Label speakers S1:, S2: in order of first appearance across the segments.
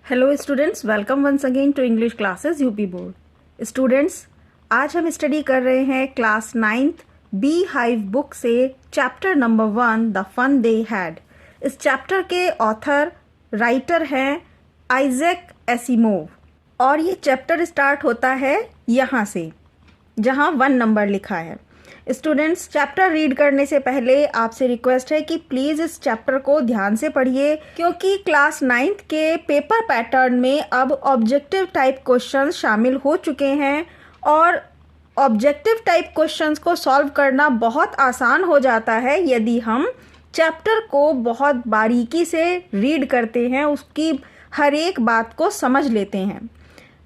S1: Hello students, welcome once again to English classes UP Board. Students, आज हम study कर रहे हैं class 9th beehive book से chapter number 1 the fun they had. इस chapter के ऑथर राइटर हैं आइजैक एसिमोव और ये चैप्टर स्टार्ट होता है यहाँ से जहाँ 1 नंबर लिखा है। स्टूडेंट्स, चैप्टर रीड करने से पहले आपसे रिक्वेस्ट है कि प्लीज़ इस चैप्टर को ध्यान से पढ़िए, क्योंकि क्लास 9th के पेपर पैटर्न में अब ऑब्जेक्टिव टाइप क्वेश्चंस शामिल हो चुके हैं और ऑब्जेक्टिव टाइप क्वेश्चंस को सॉल्व करना बहुत आसान हो जाता है यदि हम चैप्टर को बहुत बारीकी से रीड करते हैं, उसकी हर एक बात को समझ लेते हैं।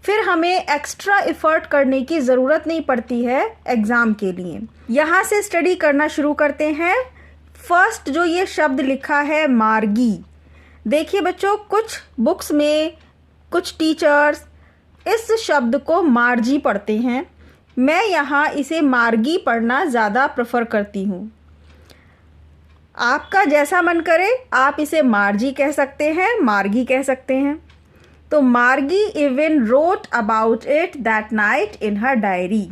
S1: फिर हमें एक्स्ट्रा एफर्ट करने की ज़रूरत नहीं पड़ती है एग्ज़ाम के लिए। यहाँ से स्टडी करना शुरू करते हैं। फर्स्ट जो ये शब्द लिखा है मार्गी, देखिए बच्चों, कुछ बुक्स में कुछ टीचर्स इस शब्द को मार्जी पढ़ते हैं। मैं यहाँ इसे मार्गी पढ़ना ज़्यादा प्रेफर करती हूँ। आपका जैसा मन करे आप इसे मार्जी कह सकते हैं, मार्गी कह सकते हैं। तो मार्गी even wrote about it that night in her diary.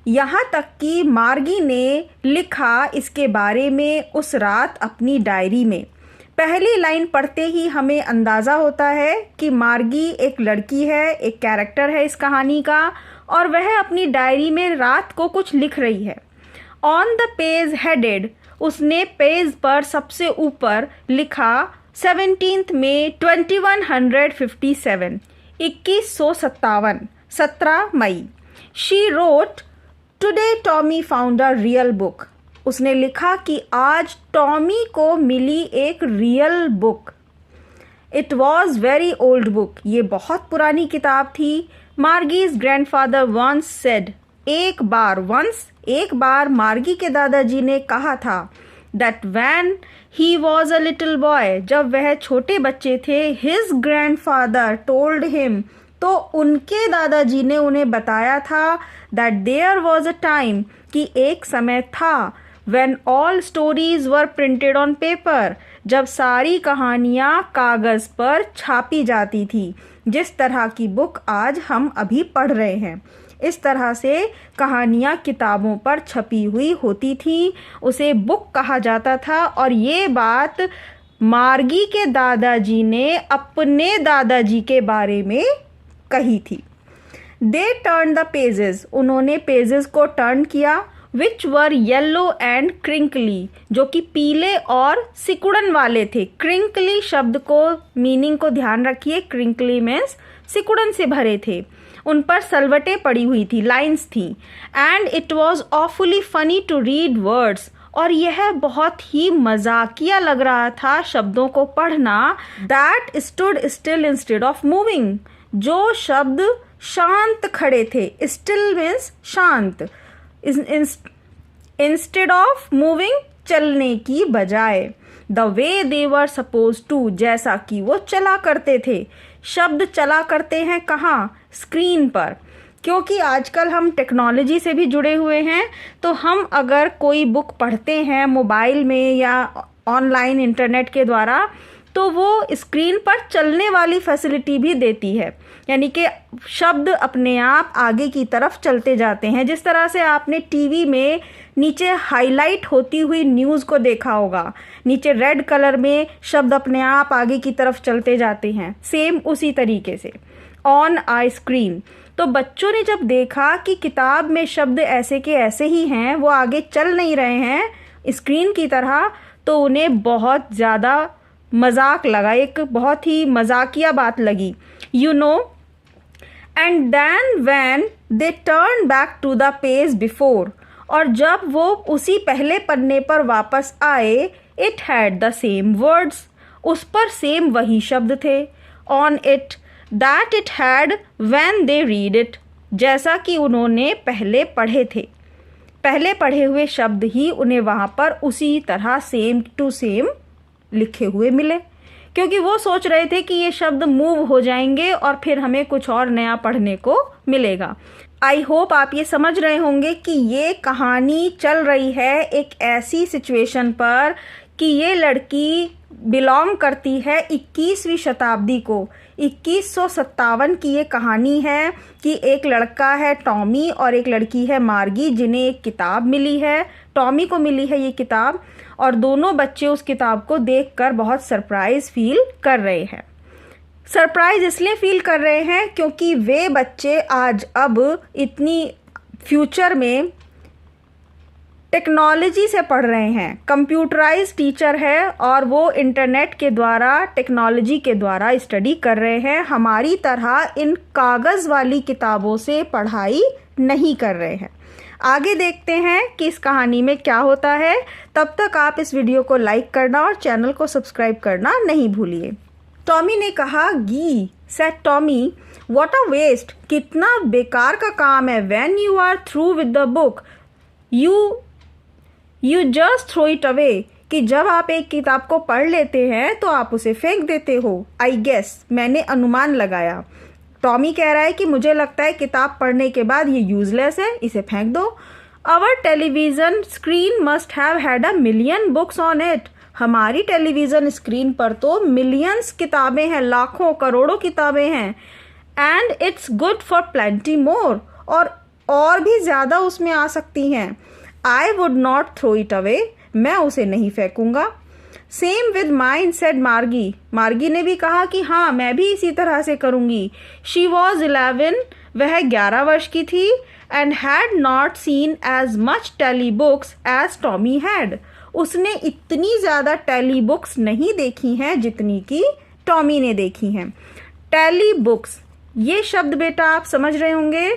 S1: यहाँ तक कि मार्गी ने लिखा इसके बारे में उस रात अपनी डायरी में। पहली लाइन पढ़ते ही हमें अंदाज़ा होता है कि मार्गी एक लड़की है, एक कैरेक्टर है इस कहानी का, और वह अपनी डायरी में रात को कुछ लिख रही है। ऑन द पेज हेडेड, उसने पेज पर सबसे ऊपर लिखा 17 मई 2157, 2157, 17 मई। She wrote today Tommy found a real book. उसने लिखा कि आज टॉमी को मिली एक real book. It was very old book, ये बहुत पुरानी किताब थी। मार्गीज ग्रैंडफादर वंस सेड, एक बार मार्गी के दादाजी ने कहा था that when he was a little boy, जब वह छोटे बच्चे थे, his grandfather told him, तो उनके दादाजी ने उन्हें बताया था that there was a time, कि एक समय था when all stories were printed on paper, जब सारी कहानियाँ कागज़ पर छापी जाती थी, जिस तरह की बुक आज हम अभी पढ़ रहे हैं। इस तरह से कहानियाँ किताबों पर छपी हुई होती थी, उसे बुक कहा जाता था। और ये बात मार्गी के दादाजी ने अपने दादाजी के बारे में कही थी। दे टर्न द पेजेस, उन्होंने पेजेस को टर्न किया, विच वर येलो एंड क्रिंकली, जो कि पीले और सिकुड़न वाले थे। क्रिंकली शब्द को मीनिंग को ध्यान रखिए, क्रिंकली मीन्स सिकुड़न से भरे थे। उन पर सलवटें पड़ी हुई थी, लाइंस थी। And it was awfully funny to read words, और यह बहुत ही मजाकिया लग रहा था शब्दों को पढ़ना। That stood still instead of moving, जो शब्द शांत खड़े थे, स्टिल मीन्स शांत, इंस्टेड ऑफ मूविंग चलने की बजाय। The way they were suppose to, जैसा कि वो चला करते थे। शब्द चला करते हैं कहाँ? स्क्रीन पर। क्योंकि आजकल हम टेक्नोलॉजी से भी जुड़े हुए हैं, तो हम अगर कोई बुक पढ़ते हैं मोबाइल में या ऑनलाइन इंटरनेट के द्वारा, तो वो स्क्रीन पर चलने वाली फैसिलिटी भी देती है, यानी कि शब्द अपने आप आगे की तरफ चलते जाते हैं। जिस तरह से आपने टीवी में नीचे हाईलाइट होती हुई न्यूज़ को देखा होगा, नीचे रेड कलर में शब्द अपने आप आगे की तरफ चलते जाते हैं, सेम उसी तरीके से ऑन आई स्क्रीन। तो बच्चों ने जब देखा कि किताब में शब्द ऐसे के ऐसे ही हैं, वो आगे चल नहीं रहे हैं स्क्रीन की तरह, तो उन्हें बहुत ज़्यादा मजाक लगा, एक बहुत ही मजाकिया बात लगी। You know, and then when they turn back to the page before, और जब वो उसी पहले पन्ने पर वापस आए, it had the same words, उस पर सेम वही शब्द थे। On it that it had when they read it, जैसा कि उन्होंने पहले पढ़े थे, पहले पढ़े हुए शब्द ही उन्हें वहाँ पर उसी तरह सेम टू सेम लिखे हुए मिले, क्योंकि वो सोच रहे थे कि ये शब्द मूव हो जाएंगे और फिर हमें कुछ और नया पढ़ने को मिलेगा। आई होप आप ये समझ रहे होंगे कि ये कहानी चल रही है एक ऐसी सिचुएशन पर कि ये लड़की बिलोंग करती है 21वीं शताब्दी को। 2157 की ये कहानी है कि एक लड़का है टॉमी और एक लड़की है मार्गी, जिन्हें एक किताब मिली है। टॉमी को मिली है ये किताब और दोनों बच्चे उस किताब को देखकर बहुत सरप्राइज फील कर रहे हैं। सरप्राइज इसलिए फील कर रहे हैं क्योंकि वे बच्चे आज अब इतनी फ्यूचर में टेक्नोलॉजी से पढ़ रहे हैं। कंप्यूटराइज टीचर है और वो इंटरनेट के द्वारा, टेक्नोलॉजी के द्वारा स्टडी कर रहे हैं। हमारी तरह इन कागज़ वाली किताबों से पढ़ाई नहीं कर रहे हैं। आगे देखते हैं कि इस कहानी में क्या होता है। तब तक आप इस वीडियो को लाइक करना और चैनल को सब्सक्राइब करना नहीं भूलिए। टॉमी ने कहा, gee said Tommy, what a waste, कितना बेकार का काम है। When you are through with the book you just throw it away, कि जब आप एक किताब को पढ़ लेते हैं तो आप उसे फेंक देते हो। आई गेस, मैंने अनुमान लगाया। टॉमी कह रहा है कि मुझे लगता है किताब पढ़ने के बाद ये यूजलेस है, इसे फेंक दो। Our television screen must have had a million books on it, हमारी टेलीविज़न स्क्रीन पर तो मिलियंस किताबें हैं, लाखों करोड़ों किताबें हैं। And it's good for plenty more, और भी ज़्यादा उसमें आ सकती हैं। I would not throw it away, मैं उसे नहीं फेंकूंगा। Same with mine said Margie, Margie ने भी कहा कि हाँ, मैं भी इसी तरह से करूँगी। शी वॉज 11, वह 11 वर्ष की थी। And had not seen as much telebooks as Tommy had, उसने इतनी ज़्यादा टेली बुक्स नहीं देखी हैं जितनी कि टॉमी ने देखी हैं। टेली बुक्स, ये शब्द बेटा आप समझ रहे होंगे।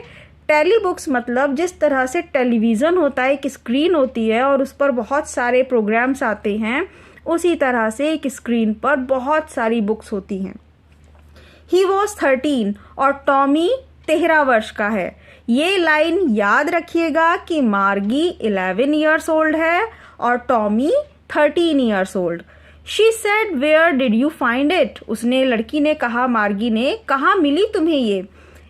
S1: टेली बुक्स मतलब जिस तरह से टेलीविज़न होता है, एक स्क्रीन होती है और उस पर बहुत सारे प्रोग्राम्स आते हैं, उसी तरह से एक स्क्रीन पर बहुत सारी बुक्स होती हैं। ही वॉज 13 और टॉमी 13 वर्ष का है। ये लाइन याद रखिएगा कि मार्गी 11 ईयर्स ओल्ड है और Tommy 13 years old. She said, where did you find it, उसने, लड़की ने कहा, मार्गी ने, कहाँ मिली तुम्हें ये।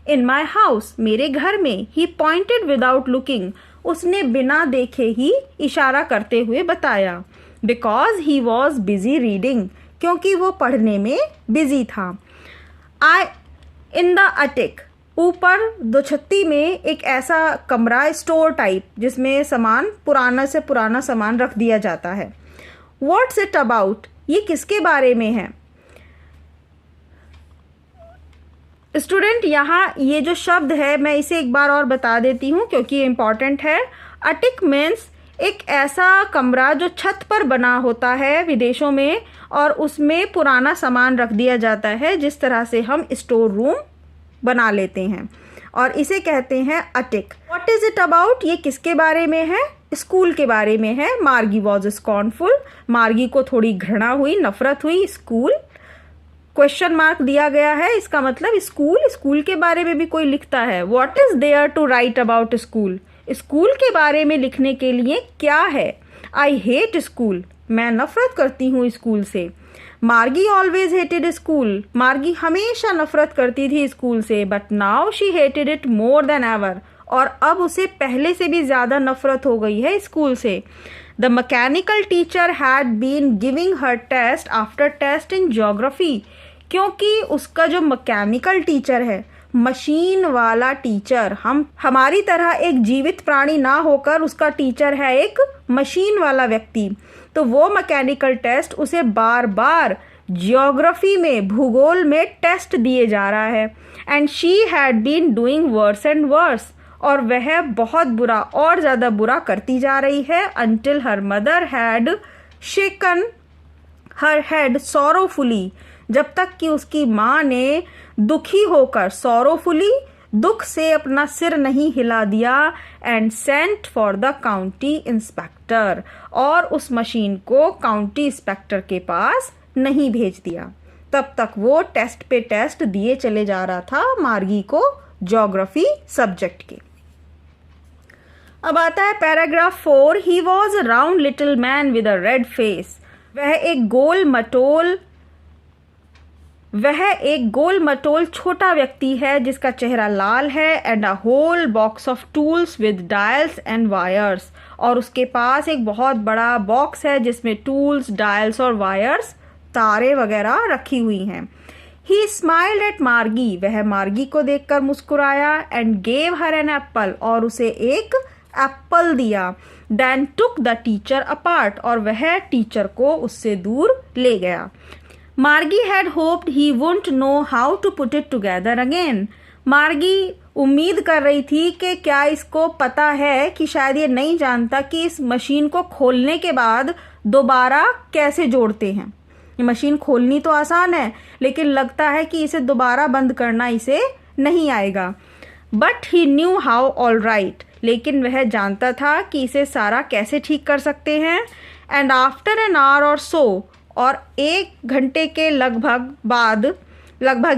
S1: इन माई हाउस, मेरे घर में। ही पॉइंटेड विदाउट लुकिंग, उसने बिना देखे ही इशारा करते हुए बताया। Because he was busy reading, क्योंकि वो पढ़ने में बिजी था। आई इन द अटिक, ऊपर दोछत्ती में एक ऐसा कमरा, स्टोर टाइप, जिसमें सामान, पुराना से पुराना सामान रख दिया जाता है। व्हाट्स इट अबाउट, ये किसके बारे में है। स्टूडेंट, यहाँ ये जो शब्द है मैं इसे एक बार और बता देती हूँ क्योंकि ये इम्पॉर्टेंट है। अटिक मीन्स एक ऐसा कमरा जो छत पर बना होता है विदेशों में, और उसमें पुराना सामान रख दिया जाता है, जिस तरह से हम स्टोर रूम बना लेते हैं, और इसे कहते हैं अटिक। व्हाट इज इट अबाउट, ये किसके बारे में है। स्कूल के बारे में है। मार्गी वॉज स्कॉर्नफुल, मार्गी को थोड़ी घृणा हुई, नफरत हुई। स्कूल, क्वेश्चन मार्क दिया गया है, इसका मतलब स्कूल के बारे में भी कोई लिखता है। What is there to write about school, school के बारे में लिखने के लिए क्या है। आई हेट स्कूल, मैं नफरत करती हूँ स्कूल से। मार्गी ऑलवेज हेटेड स्कूल, मार्गी हमेशा नफरत करती थी स्कूल से। But now she hated it more than ever, और अब उसे पहले से भी ज़्यादा नफरत हो गई है स्कूल से। The mechanical teacher had been giving her test after test in geography, क्योंकि उसका जो मैकेनिकल टीचर है, मशीन वाला टीचर, हमारी तरह एक जीवित प्राणी ना होकर उसका टीचर है एक मशीन वाला व्यक्ति, तो वो मैकेनिकल टेस्ट उसे बार बार ज्योग्राफी में, भूगोल में टेस्ट दिए जा रहा है। And she had been doing worse and worse, और वह बहुत बुरा और ज़्यादा बुरा करती जा रही है। Until her mother had shaken her head sorrowfully, जब तक कि उसकी माँ ने दुखी होकर, सॉरोफुली, दुख से अपना सिर नहीं हिला दिया। And sent for the county inspector, और उस मशीन को काउंटी इंस्पेक्टर के पास नहीं भेज दिया। तब तक वो टेस्ट पे टेस्ट दिए चले जा रहा था मार्गी को ज्योग्राफी सब्जेक्ट के। अब आता है paragraph 4। He was a round little man with a red face, वह एक गोल मटोल वह एक गोल मटोल छोटा व्यक्ति है जिसका चेहरा लाल है and a whole box of tools with dials and wires, और उसके पास एक बहुत बड़ा बॉक्स है जिसमें टूल्स, डायल्स और वायर्स, तारे वगैरह रखी हुई हैं। ही स्माइल्ड एट मार्गी, वह मार्गी को देखकर मुस्कुराया and gave her an apple, और उसे एक एप्पल दिया। Then took the teacher apart, और वह टीचर को उससे दूर ले गया। Margie had hoped he wouldn't know how to put it together again. Margie उम्मीद कर रही थी कि क्या इसको पता है कि शायद ये नहीं जानता कि इस मशीन को खोलने के बाद दोबारा कैसे जोड़ते हैं। ये मशीन खोलनी तो आसान है, लेकिन लगता है कि इसे दोबारा बंद करना इसे नहीं आएगा। But he knew how all right, लेकिन वह जानता था कि इसे सारा कैसे ठीक कर सकते हैं। एंड आफ्टर एन आवर और सो, और एक घंटे के लगभग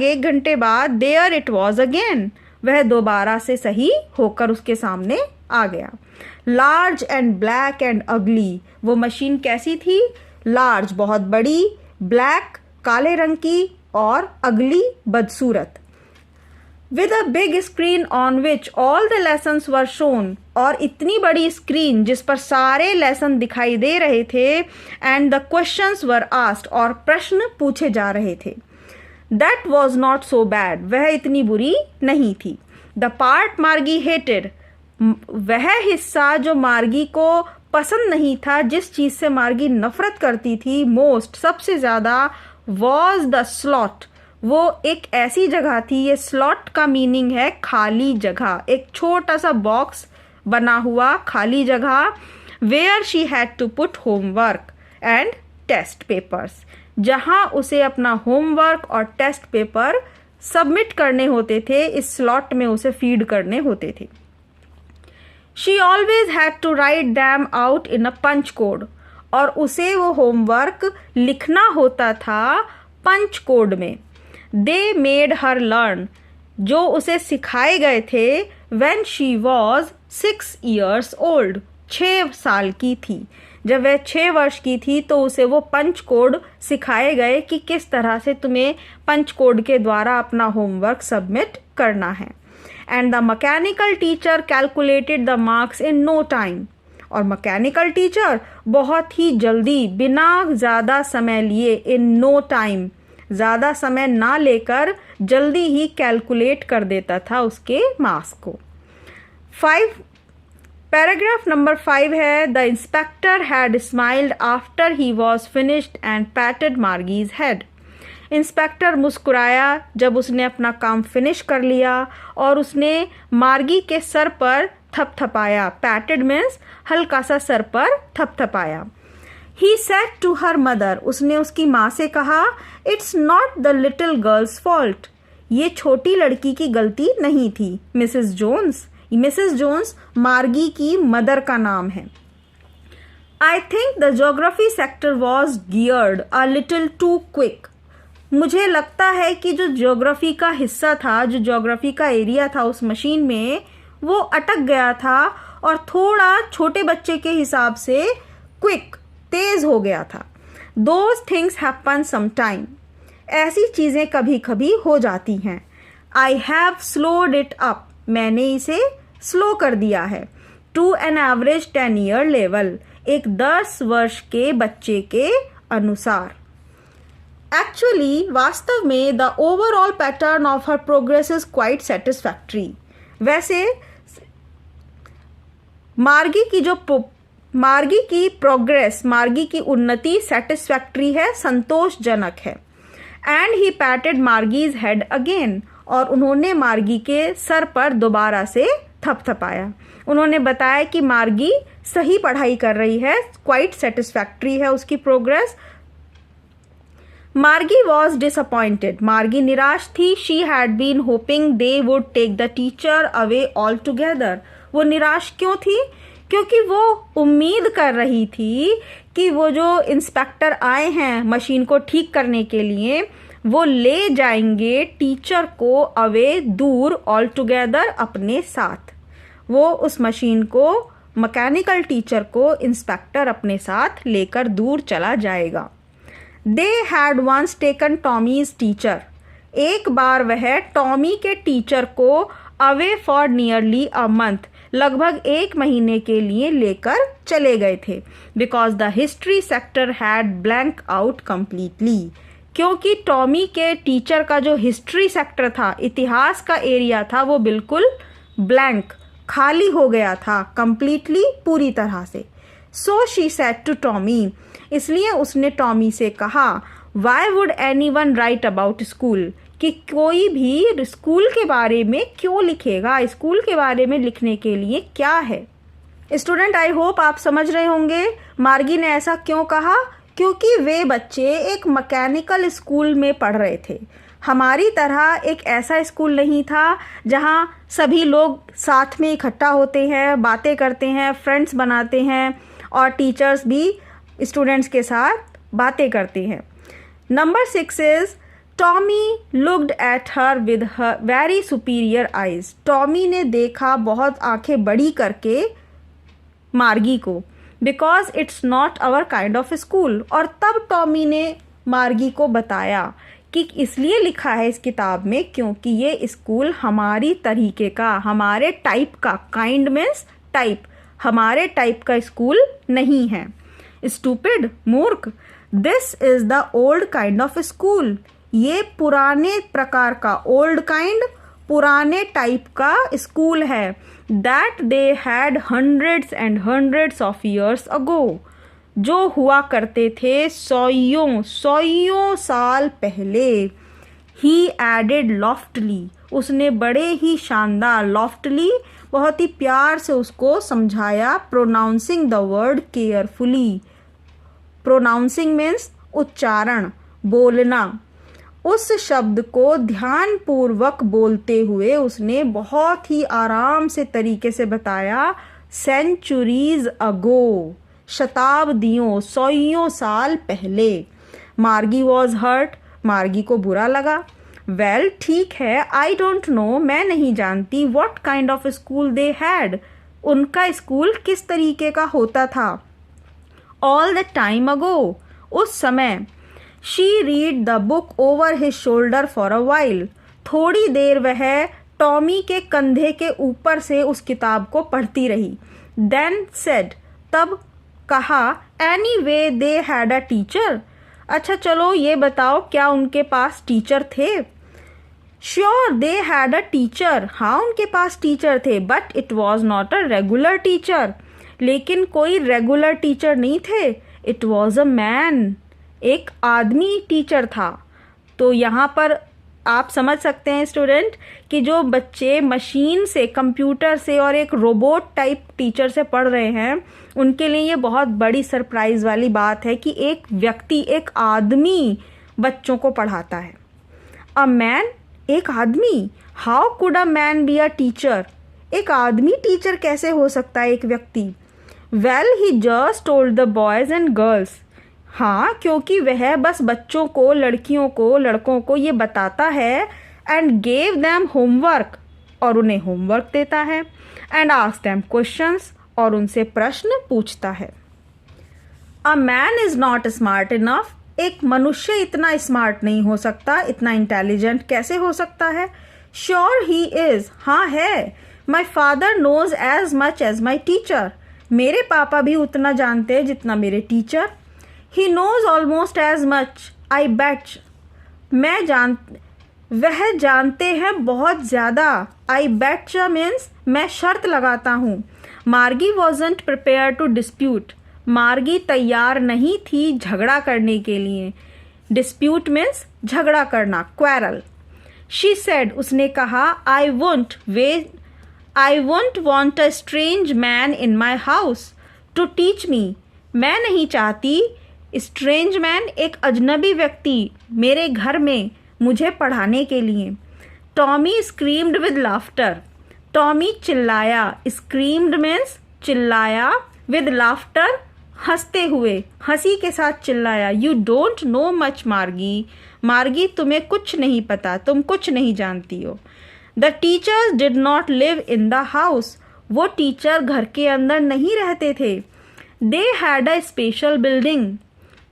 S1: एक घंटे बाद, देयर इट वॉज अगेन, वह दोबारा से सही होकर उसके सामने आ गया। लार्ज एंड ब्लैक एंड अगली, वो मशीन कैसी थी? लार्ज बहुत बड़ी, ब्लैक काले रंग की, और अगली बदसूरत। With a big screen on which all the lessons were shown, और इतनी बड़ी स्क्रीन जिस पर सारे लेसन दिखाई दे रहे थे। And the questions were asked, और प्रश्न पूछे जा रहे थे। That was not so bad, वह इतनी बुरी नहीं थी। द पार्ट मार्गी हेटेड, वह हिस्सा जो मार्गी को पसंद नहीं था, जिस चीज से मार्गी नफरत करती थी मोस्ट, सबसे ज्यादा, वॉज द स्लॉट, वो एक ऐसी जगह थी। ये स्लॉट का मीनिंग है खाली जगह, एक छोटा सा बॉक्स बना हुआ खाली जगह। Where she had to put homework and test papers, जहां उसे अपना होमवर्क और टेस्ट पेपर सबमिट करने होते थे, इस स्लॉट में उसे फीड करने होते थे। She always had to write them out in a punch code, और उसे वो होमवर्क लिखना होता था पंच कोड में। दे मेड हर लर्न, जो उसे सिखाए गए थे, when she was 6 years old, 6 साल की थी। जब वह 6 वर्ष की थी तो उसे वो पंच कोड सिखाए गए कि किस तरह से तुम्हें पंच कोड के द्वारा अपना होमवर्क सबमिट करना है। And the mechanical teacher calculated the marks in no time, और मैकेनिकल टीचर बहुत ही जल्दी, बिना ज़्यादा समय लिए, इन नो टाइम, ज़्यादा समय ना लेकर जल्दी ही कैलकुलेट कर देता था उसके मार्क्स को। 5 पैराग्राफ नंबर 5 है, the inspector had smiled after he was finished and patted Margie's head. Inspector मुस्कुराया जब उसने अपना काम फिनिश कर लिया और उसने मार्गी के सर पर थपथपाया। पैटेड मीन्स हल्का सा सर पर थपथपाया। He said to her mother, उसने उसकी माँ से कहा, it's not the little girl's fault, ये छोटी लड़की की गलती नहीं थी। मिसेस जोन्स मार्गी की मदर का नाम है। I think the geography sector was geared a little too quick, मुझे लगता है कि जो ज्योग्राफी का हिस्सा था, जो ज्योग्राफी का एरिया था उस मशीन में, वो अटक गया था और थोड़ा छोटे बच्चे के हिसाब से क्विक, तेज हो गया था। Those things happen sometime, ऐसी चीज़ें कभी कभी हो जाती हैं। I have slowed it up, मैंने इसे स्लो कर दिया है। To an average 10-year level, एक 10 वर्ष के बच्चे के अनुसार। Actually, वास्तव में the overall pattern of her progress is quite satisfactory. वैसे मार्गी की प्रोग्रेस, मार्गी की उन्नति सेटिस्फैक्ट्री है, संतोषजनक है। And he patted Margie's head again, और उन्होंने मार्गी के सर पर दोबारा से थपथपाया। उन्होंने बताया कि मार्गी सही पढ़ाई कर रही है, क्वाइट सेटिस्फैक्ट्री है उसकी प्रोग्रेस। मार्गी वॉज डिसअपॉइंटेड, मार्गी निराश थी। She had been hoping they would take the teacher away all together, वो निराश क्यों थी? क्योंकि वो उम्मीद कर रही थी कि वो जो इंस्पेक्टर आए हैं मशीन को ठीक करने के लिए, वो ले जाएंगे टीचर को अवे, दूर, ऑल टुगेदर, अपने साथ। वो उस मशीन को, मैकेनिकल टीचर को इंस्पेक्टर अपने साथ लेकर दूर चला जाएगा। They had once taken Tommy's teacher, एक बार वह टॉमी के टीचर को away for nearly a month, लगभग 1 महीने के लिए लेकर चले गए थे। Because the history sector had blank out completely, क्योंकि टॉमी के टीचर का जो हिस्ट्री सेक्टर था, इतिहास का एरिया था, वो बिल्कुल ब्लैंक, खाली हो गया था, कंप्लीटली, पूरी तरह से। So she said to Tommy, इसलिए उसने टॉमी से कहा, why would anyone write about school, कि कोई भी स्कूल के बारे में क्यों लिखेगा, स्कूल के बारे में लिखने के लिए क्या है। स्टूडेंट, आई होप आप समझ रहे होंगे मार्गी ने ऐसा क्यों कहा, क्योंकि वे बच्चे एक मैकेनिकल स्कूल में पढ़ रहे थे। हमारी तरह एक ऐसा स्कूल नहीं था जहां सभी लोग साथ में इकट्ठा होते हैं, बातें करते हैं, फ्रेंड्स बनाते हैं और टीचर्स भी स्टूडेंट्स के साथ बातें करते हैं। Number 6 is Tommy looked at her with her very superior eyes. टॉमी ने देखा बहुत आंखें बड़ी करके मार्गी को, because it's not our kind of school. और तब टॉमी ने मार्गी को बताया कि इसलिए लिखा है इस किताब में क्योंकि ये स्कूल हमारी तरीके का, हमारे टाइप का, काइंड मीन्स टाइप, हमारे टाइप का स्कूल नहीं है। स्टूपिड, मूर्ख, this is the old kind of school, ये पुराने प्रकार का, ओल्ड काइंड, पुराने टाइप का स्कूल है। That they had hundreds and hundreds of years ago, जो हुआ करते थे सौयों साल पहले। ही एडेड लॉफ्टली, उसने बड़े ही शानदार, लॉफ्टली बहुत ही प्यार से उसको समझाया, pronouncing the word carefully. Pronouncing means उच्चारण, बोलना। उस शब्द को ध्यानपूर्वक बोलते हुए उसने बहुत ही आराम से तरीके से बताया, सेंचुरीज अगो, शताब्दियों, सौयों साल पहले। मार्गी वॉज हर्ट, मार्गी को बुरा लगा। वेल, ठीक है, आई डोंट नो, मैं नहीं जानती, what kind of school they had, उनका स्कूल किस तरीके का होता था। ऑल द टाइम अगो, उस समय। She read the book over his shoulder for a while, थोड़ी देर वह टॉमी के कंधे के ऊपर से उस किताब को पढ़ती रही। देन सेड, तब कहा, any way they had a teacher, अच्छा चलो ये बताओ क्या उनके पास टीचर थे। Sure they had a teacher, हाँ उनके पास टीचर थे, but it was not a regular teacher, लेकिन कोई रेगुलर टीचर नहीं थे। इट वॉज अ मैन, एक आदमी टीचर था। तो यहाँ पर आप समझ सकते हैं स्टूडेंट कि जो बच्चे मशीन से, कंप्यूटर से और एक रोबोट टाइप टीचर से पढ़ रहे हैं, उनके लिए ये बहुत बड़ी सरप्राइज वाली बात है कि एक व्यक्ति, एक आदमी बच्चों को पढ़ाता है। अ मैन, एक आदमी, how could a man be a teacher, एक आदमी टीचर कैसे हो सकता है, एक व्यक्ति। Well, he just told the boys and girls, हाँ क्योंकि वह बस बच्चों को, लड़कियों को, लड़कों को ये बताता है, एंड गेव देम होमवर्क, और उन्हें होमवर्क देता है, एंड आस्क देम क्वेश्चंस, और उनसे प्रश्न पूछता है। A man is not smart enough, एक मनुष्य इतना स्मार्ट नहीं हो सकता, इतना इंटेलिजेंट कैसे हो सकता है। श्योर ही इज, हाँ है। My father knows as much as my teacher, मेरे पापा भी उतना जानते हैं जितना मेरे teacher. He knows almost as much, I bet, वह जानते हैं बहुत ज़्यादा। I bet means मैं शर्त लगाता हूँ। मार्गी wasn't prepared to dispute, मार्गी तैयार नहीं थी झगड़ा करने के लिए। Dispute means झगड़ा करना, quarrel। She said, उसने कहा, I won't want a strange man in my house to teach me, मैं नहीं चाहती स्ट्रेंज मैन, एक अजनबी व्यक्ति, मेरे घर में मुझे पढ़ाने के लिए। Tommy screamed with laughter, Tommy चिल्लाया, स्क्रीम्ड मीन्स चिल्लाया, विद लाफ्टर हंसते हुए, हंसी के साथ चिल्लाया। यू डोंट नो मच मार्गी, मार्गी तुम्हें कुछ नहीं पता, तुम कुछ नहीं जानती हो। The teachers did not live in the house, वो टीचर घर के अंदर नहीं रहते थे। They had a special building,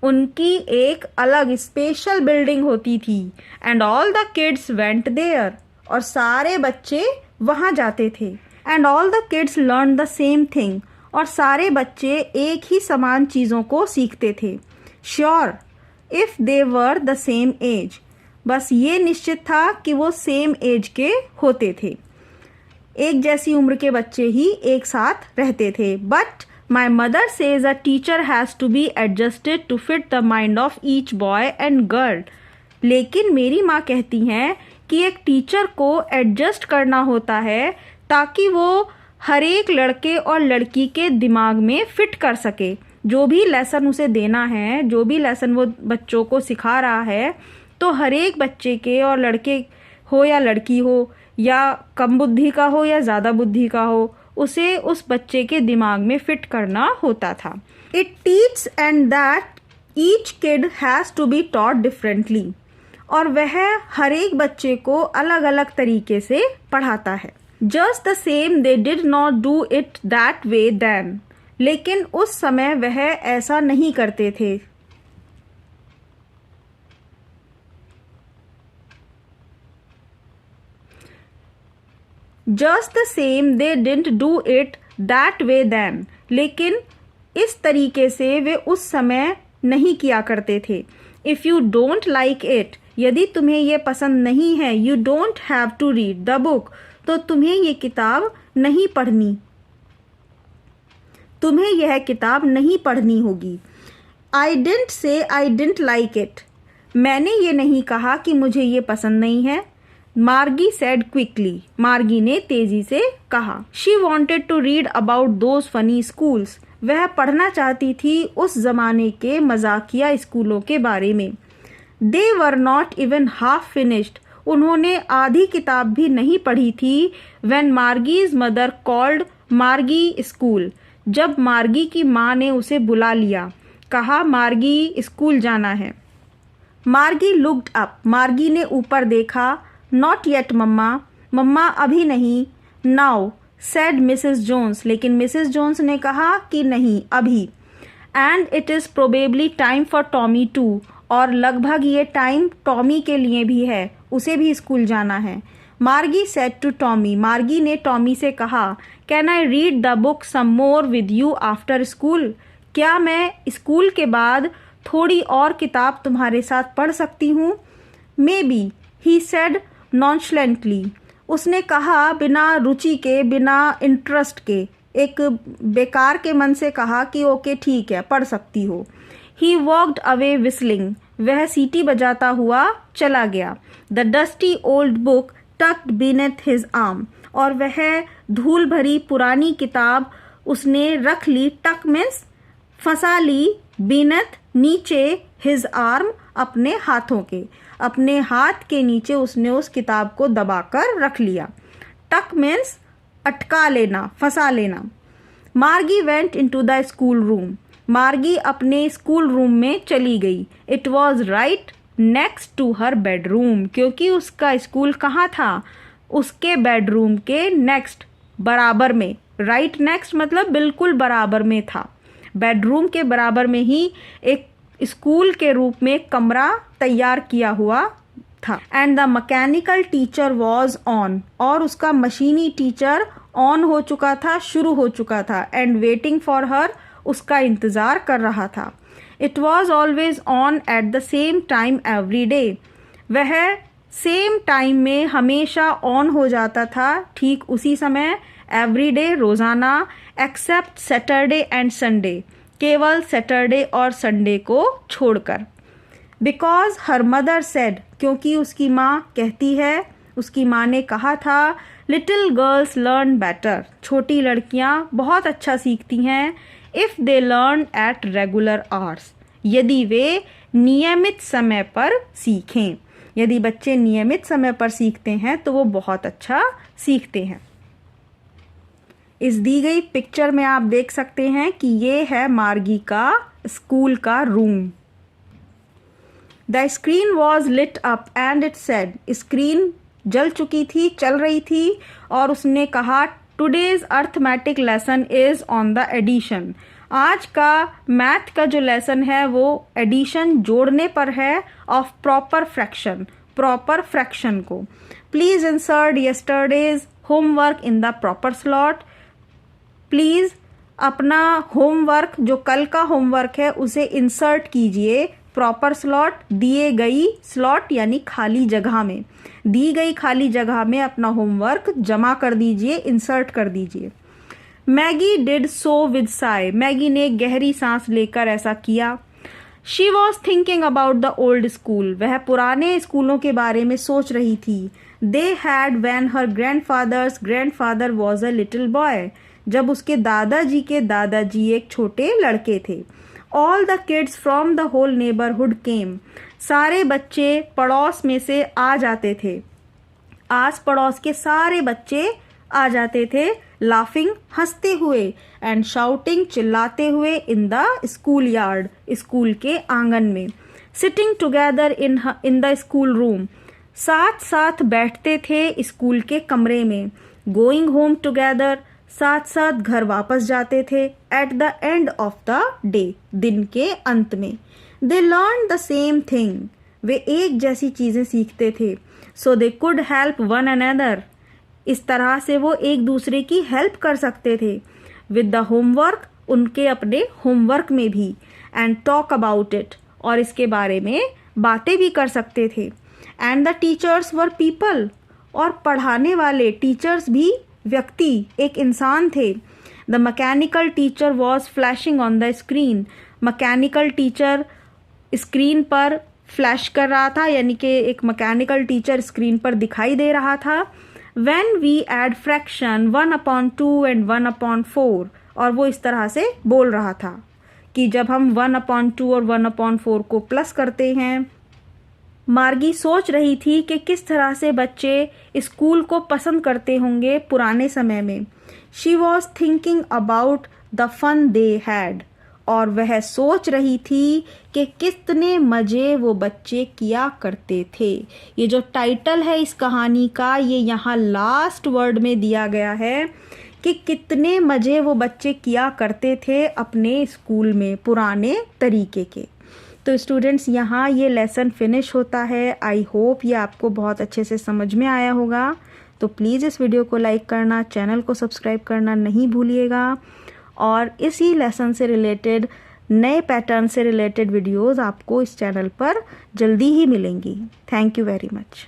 S1: उनकी एक अलग स्पेशल बिल्डिंग होती थी। And all the kids went there, और सारे बच्चे वहाँ जाते थे। And all the kids learn the same thing, और सारे बच्चे एक ही समान चीज़ों को सीखते थे। Sure if they were the same age, बस ये निश्चित था कि वो सेम एज के होते थे, एक जैसी उम्र के बच्चे ही एक साथ रहते थे। But my mother says a teacher has to be adjusted to fit the mind of each boy and girl, लेकिन मेरी माँ कहती हैं कि एक टीचर को एडजस्ट करना होता है ताकि वो हर एक लड़के और लड़की के दिमाग में फिट कर सके। जो भी लेसन उसे देना है, जो भी लेसन वो बच्चों को सिखा रहा है, तो हर एक बच्चे के, और लड़के हो या लड़की हो, या कम बुद्धि का हो या ज़्यादा बुद्धि का हो, उसे उस बच्चे के दिमाग में फिट करना होता था। It teach and that each kid has to be taught differently, और वह हर एक बच्चे को अलग अलग तरीके से पढ़ाता है। Just the same they did not do it that way then, लेकिन उस समय वह ऐसा नहीं करते थे। Just the same they didn't do it that way then, लेकिन इस तरीके से वे उस समय नहीं किया करते थे। If you don't like it, यदि तुम्हें ये पसंद नहीं है, you don't have to read the book, तो तुम्हें ये किताब नहीं पढ़नी, तुम्हें यह किताब नहीं पढ़नी होगी। I didn't say I didn't like it, मैंने ये नहीं कहा कि मुझे ये पसंद नहीं है। मार्गी सेड क्विकली, मार्गी ने तेजी से कहा। She wanted to read about those funny schools, वह पढ़ना चाहती थी उस जमाने के मजाकिया स्कूलों के बारे में। They were not even half finished, उन्होंने आधी किताब भी नहीं पढ़ी थी। When Margie's mother called Margie school, जब मार्गी की माँ ने उसे बुला लिया, कहा मार्गी स्कूल जाना है। मार्गी लुक्ड अप, मार्गी ने ऊपर देखा। नॉट येट मम्मा, मम्मा अभी नहीं। नाउ सेड मिसेस जोन्स, लेकिन मिसेस जोन्स ने कहा कि नहीं अभी। And it is probably time for Tommy to, और लगभग ये टाइम टॉमी के लिए भी है, उसे भी स्कूल जाना है। मार्गी सेड टू टॉमी, मार्गी ने टॉमी से कहा, can I read the book some more with you after school, क्या मैं स्कूल के बाद थोड़ी और किताब तुम्हारे साथ पढ़ सकती हूँ। मे बी, ही सेड नॉन्शलेंटली, उसने कहा बिना रुचि के, बिना इंटरेस्ट के, एक बेकार के मन से कहा कि ओके ठीक है पढ़ सकती हो। ही वॉक्ड अवे विस्लिंग, वह सीटी बजाता हुआ चला गया। The dusty old book tucked beneath his arm, और वह धूल भरी पुरानी किताब उसने रख ली। टक मीन्स फंसा ली, बीनेथ नीचे, हिज आर्म अपने हाथों के, अपने हाथ के नीचे उसने उस किताब को दबाकर रख लिया। टक मीन्स अटका लेना, फंसा लेना। Margie went into the school room, Margie अपने स्कूल रूम में चली गई। It was right next to her bedroom, क्योंकि उसका स्कूल कहाँ था, उसके बेडरूम के नेक्स्ट, बराबर में। राइट नेक्स्ट मतलब बिल्कुल बराबर में था, बेडरूम के बराबर में ही एक स्कूल के रूप में कमरा तैयार किया हुआ था। And the mechanical teacher was on, और उसका मशीनी टीचर ऑन हो चुका था, शुरू हो चुका था। एंड वेटिंग फॉर हर, उसका इंतज़ार कर रहा था। It was always on at the same time every day, वह सेम टाइम में हमेशा ऑन हो जाता था, ठीक उसी समय, एवरी डे रोज़ाना, एक्सेप्ट सैटरडे एंड संडे, केवल सैटरडे और संडे को छोड़कर। बिकॉज हर मदर सेड, क्योंकि उसकी माँ कहती है, उसकी माँ ने कहा था, लिटिल गर्ल्स लर्न बेटर, छोटी लड़कियाँ बहुत अच्छा सीखती हैं, if they learn at regular hours, यदि वे नियमित समय पर सीखें। यदि बच्चे नियमित समय पर सीखते हैं तो वो बहुत अच्छा सीखते हैं। इस दी गई पिक्चर में आप देख सकते हैं कि ये है मार्गी का स्कूल का room. The screen was lit up and it said, screen जल चुकी थी, चल रही थी, और उसने कहा, today's arithmetic lesson is on the addition, आज का मैथ का जो लेसन है वो एडिशन जोड़ने पर है ऑफ प्रॉपर फ्रैक्शन को। Please insert yesterday's homework in the proper slot. Please अपना होमवर्क जो कल का होमवर्क है उसे इंसर्ट कीजिए प्रॉपर स्लॉट, दिए गई स्लॉट यानी खाली जगह में, दी गई खाली जगह में अपना होमवर्क जमा कर दीजिए, इंसर्ट कर दीजिए। मैगी डिड सो विद साई, मैगी ने गहरी सांस लेकर ऐसा किया। She was thinking about the old school, वह पुराने स्कूलों के बारे में सोच रही थी। They had when her grandfather was a little boy, जब उसके दादाजी के दादाजी एक छोटे लड़के थे। All the kids from the whole neighbourhood came, सारे बच्चे पड़ोस में से आ जाते थे, आस पड़ोस के सारे बच्चे आ जाते थे। लाफिंग, हंसते हुए, एंड शाउटिंग, चिल्लाते हुए, in the school yard, school के आंगन में। Sitting together in the school room, साथ साथ बैठते थे स्कूल के कमरे में। गोइंग होम टुगेदर, साथ साथ घर वापस जाते थे। At the end of the day, दिन के अंत में। They learn the same thing, वे एक जैसी चीज़ें सीखते थे। So they could help one another, इस तरह से वो एक दूसरे की हेल्प कर सकते थे। विद द होमवर्क, उनके अपने होमवर्क में भी। एंड टॉक अबाउट इट, और इसके बारे में बातें भी कर सकते थे। And the teachers were people, और पढ़ाने वाले टीचर्स भी व्यक्ति, एक इंसान थे। The mechanical teacher was flashing on the screen, mechanical teacher screen पर फ्लैश कर रहा था, यानी कि एक मैकेनिकल टीचर स्क्रीन पर दिखाई दे रहा था। When we add fraction 1/2 and 1/4, और वो इस तरह से बोल रहा था कि जब हम 1/2 और 1/4 को प्लस करते हैं। मार्गी सोच रही थी कि किस तरह से बच्चे स्कूल को पसंद करते होंगे पुराने समय में। She was thinking about the fun they had, और वह सोच रही थी कि कितने मज़े वो बच्चे किया करते थे। ये जो टाइटल है इस कहानी का, ये यहाँ लास्ट वर्ड में दिया गया है कि कितने मज़े वो बच्चे किया करते थे अपने स्कूल में पुराने तरीके के। तो स्टूडेंट्स, यहाँ ये लेसन फिनिश होता है। आई होप ये आपको बहुत अच्छे से समझ में आया होगा। तो प्लीज़ इस वीडियो को लाइक करना, चैनल को सब्सक्राइब करना नहीं भूलिएगा, और इसी लेसन से रिलेटेड, नए पैटर्न से रिलेटेड वीडियोस आपको इस चैनल पर जल्दी ही मिलेंगी। Thank you very much.